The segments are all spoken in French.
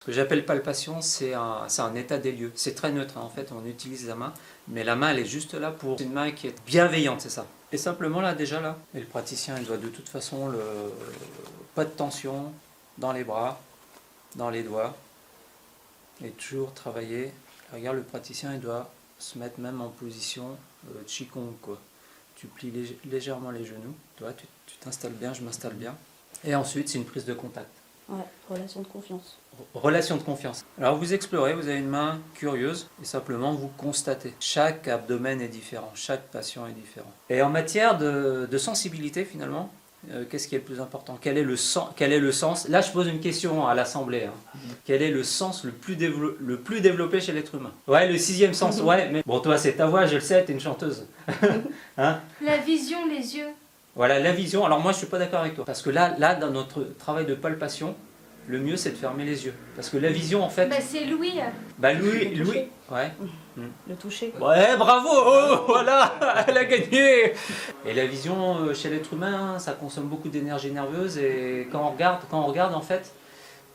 Ce que j'appelle palpation, c'est un état des lieux. C'est très neutre, hein. En fait, on utilise la main, mais la main, elle est juste là pour... C'est une main qui est bienveillante, c'est ça. Et simplement là, déjà là, et le praticien, il doit de toute façon, pas de tension dans les bras, dans les doigts, et toujours travailler. Regarde, le praticien, il doit se mettre même en position Qigong, quoi. Tu plies légèrement les genoux, toi, tu t'installes bien, je m'installe bien. Et ensuite, c'est une prise de contact. Ouais, relation de confiance. Relation de confiance. Alors vous explorez, vous avez une main curieuse et simplement vous constatez. Chaque abdomen est différent, chaque patient est différent. Et en matière de sensibilité finalement, qu'est-ce qui est le plus important? Quel est le sens? Là je pose une question à l'assemblée. Hein. Quel est le sens le plus développé chez l'être humain? Ouais, le sixième sens, ouais. Mais bon, toi c'est ta voix, je le sais, t'es une chanteuse. Hein? La vision, les yeux. Voilà, la vision. Alors moi je suis pas d'accord avec toi. Parce que là dans notre travail de palpation, le mieux c'est de fermer les yeux. Parce que la vision en fait... Bah c'est Louis. Bah Louis, ouais. Le toucher. Ouais, bravo, oh, voilà, elle a gagné. Et la vision chez l'être humain, ça consomme beaucoup d'énergie nerveuse et quand on regarde en fait,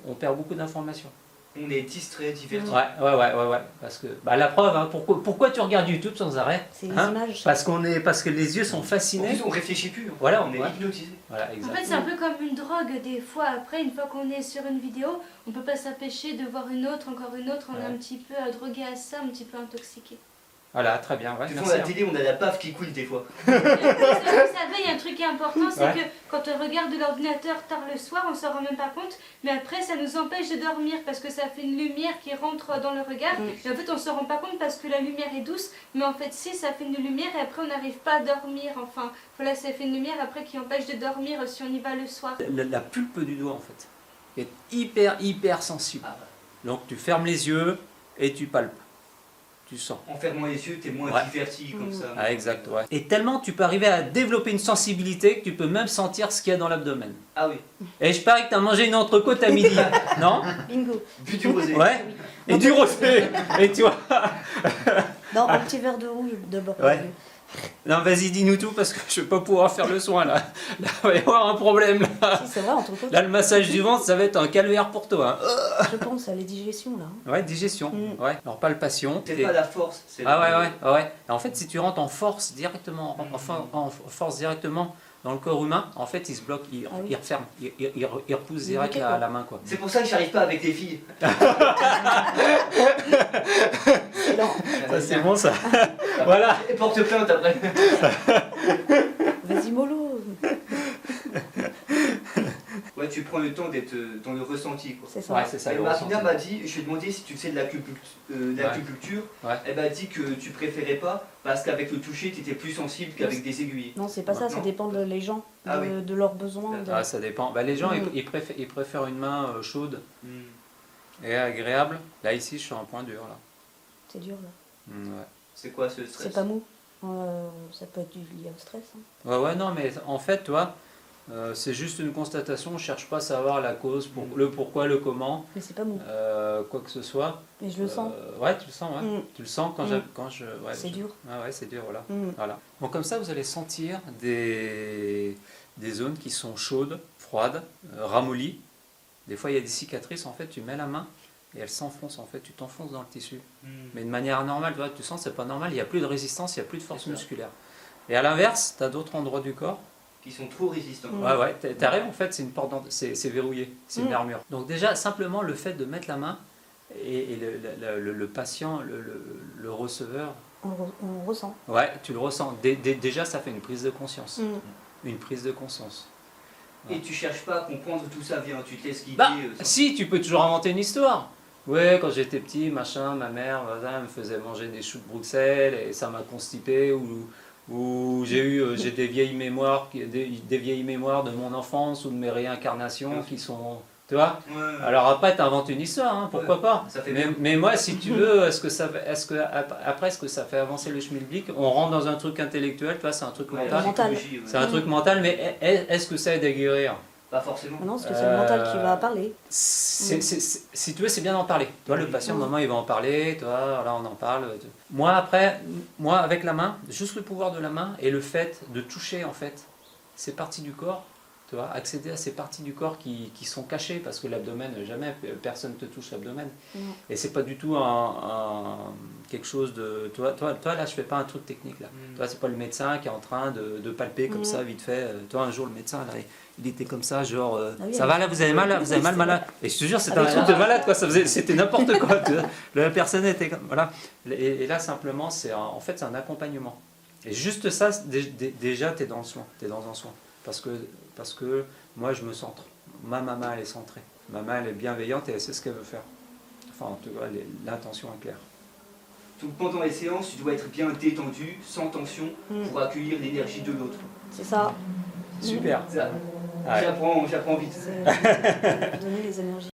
on perd beaucoup d'informations. On est distrait, diverti. Ouais. Parce que, bah, la preuve, hein, pourquoi tu regardes YouTube sans arrêt? C'est les images. Parce que les yeux sont fascinés. En plus, on réfléchit plus. Voilà, on est hypnotisé. Voilà, En exactement. fait, c'est un peu comme une drogue. Des fois, après, une fois qu'on est sur une vidéo, on peut pas s'empêcher de voir une autre, encore une autre. On est un petit peu drogué à ça, un petit peu intoxiqué. Voilà, très bien. Ouais, Des fois, à la télé, on a la baffe qui coule des fois. Vous savez, il y a un truc qui est important, c'est que quand on regarde de l'ordinateur tard le soir, on s'en rend même pas compte, mais après ça nous empêche de dormir parce que ça fait une lumière qui rentre dans le regard. Et en fait, on s'en rend pas compte parce que la lumière est douce, mais en fait, si ça fait une lumière et après on n'arrive pas à dormir. Enfin, voilà, ça fait une lumière après qui empêche de dormir si on y va le soir. La pulpe du doigt en fait est hyper sensible. Donc tu fermes les yeux et tu palpes. Tu sens. En fermant les yeux, t'es moins diverti comme ça. Ah, exact, ouais. Et tellement tu peux arriver à développer une sensibilité que tu peux même sentir ce qu'il y a dans l'abdomen. Ah oui. Et je parie que tu as mangé une entrecôte à midi, non? Bingo. Bu du rosé. Ouais. Et du rosé. Et tu vois. Non, un petit verre de rouge de bord. Ouais. Non, vas-y, dis-nous tout parce que je ne vais pas pouvoir faire le soin là. Là, il va y avoir un problème là. Si, c'est vrai, entre autres. Là, le massage du ventre, ça va être un calvaire pour toi. Hein. Je pense à les digestions là. Ouais, digestion. Ouais. Alors, palpation. C'est pas la force. Ah ouais. Et en fait, si tu rentres en force directement, en force directement dans le corps humain, en fait, il se bloque, il referme, il repousse direct la main, quoi. C'est pour ça que j'arrive pas avec les filles. Ça, c'est bon, ça. Voilà. Et porte plainte après. Vas-y, mollo. Ouais, tu prends le temps d'être dans le ressenti, quoi. C'est ça. Ouais, c'est ça. Et Martina m'a dit, je lui ai demandé si tu sais de l'acupuncture. Elle m'a dit que tu préférais pas parce qu'avec le toucher, tu étais plus sensible qu'avec des aiguilles. Non, c'est pas ça, ça dépend des gens, de leurs besoins. Ah, ça dépend. Bah, les gens, ils préfèrent une main chaude et agréable. Là, ici, je suis en point dur, là. C'est dur, là. Ouais. C'est quoi ce stress? C'est pas mou. Ça peut être lié au stress. Hein. Ouais, non, mais en fait, toi, c'est juste une constatation. On cherche pas à savoir la cause, le pourquoi, le comment. Mais c'est pas mou. Quoi que ce soit. Mais je le sens. Ouais, tu le sens, ouais. Tu le sens quand je... Ouais, c'est dur. Ah ouais, c'est dur, voilà. Voilà. Donc comme ça, vous allez sentir des zones qui sont chaudes, froides, ramollies. Des fois, il y a des cicatrices, en fait, tu mets la main et elle s'enfonce, en fait, tu t'enfonces dans le tissu. Mais de manière anormale, tu vois, tu sens, c'est pas normal, il n'y a plus de résistance, il n'y a plus de force musculaire. Et à l'inverse, tu as d'autres endroits du corps qui sont trop résistants. Ouais, t'arrives, en fait, c'est une porte c'est verrouillé, c'est une armure. Donc déjà, simplement, le fait de mettre la main et le patient, le receveur... On ressent. Ouais, tu le ressens. Déjà, ça fait une prise de conscience. Une prise de conscience. Et tu cherches pas à comprendre tout ça, viens, tu te laisses guider. Si, tu peux toujours inventer une histoire. Ouais, quand j'étais petit, machin, ma mère me faisait manger des choux de Bruxelles et ça m'a constipé, ou j'ai des vieilles mémoires de mon enfance ou de mes réincarnations qui sont... Tu vois? Alors après, tu inventes une histoire, hein, pourquoi pas? Mais moi, si tu veux, est-ce que ça fait avancer le schmilblick? On rentre dans un truc intellectuel, tu vois, c'est un truc mental. C'est un truc mental, mais est-ce que ça aide à guérir? Pas forcément. Non, parce que c'est le mental qui va parler. Si tu veux, c'est bien d'en parler. Toi, le patient, moment, il va en parler, toi, là, on en parle. Moi, avec la main, juste le pouvoir de la main et le fait de toucher, en fait, ces parties du corps, Tu vois, accéder à ces parties du corps qui sont cachées, parce que l'abdomen, jamais personne ne te touche l'abdomen. Et c'est pas du tout quelque chose de... Toi, là, je fais pas un truc technique. Là. Toi, c'est pas le médecin qui est en train de palper comme ça, vite fait. Toi, un jour, le médecin, là, il était comme ça, genre... ça va, là, vous avez mal, là, vous avez mal, malade. Et je te jure, c'était un truc de malade, quoi. C'était n'importe quoi. La personne était comme... Voilà. Et là, simplement, en fait, c'est un accompagnement. Et juste ça, déjà, tu es dans le soin. Tu es dans un soin. Parce que moi, je me centre. Ma maman, elle est centrée. Ma maman, elle est bienveillante et elle sait ce qu'elle veut faire. Enfin, en tout cas, l'intention est claire. Donc pendant les séances, tu dois être bien détendu, sans tension, pour accueillir l'énergie de l'autre. C'est ça. Super. Ça, Ouais. j'apprends vite. Donner les énergies.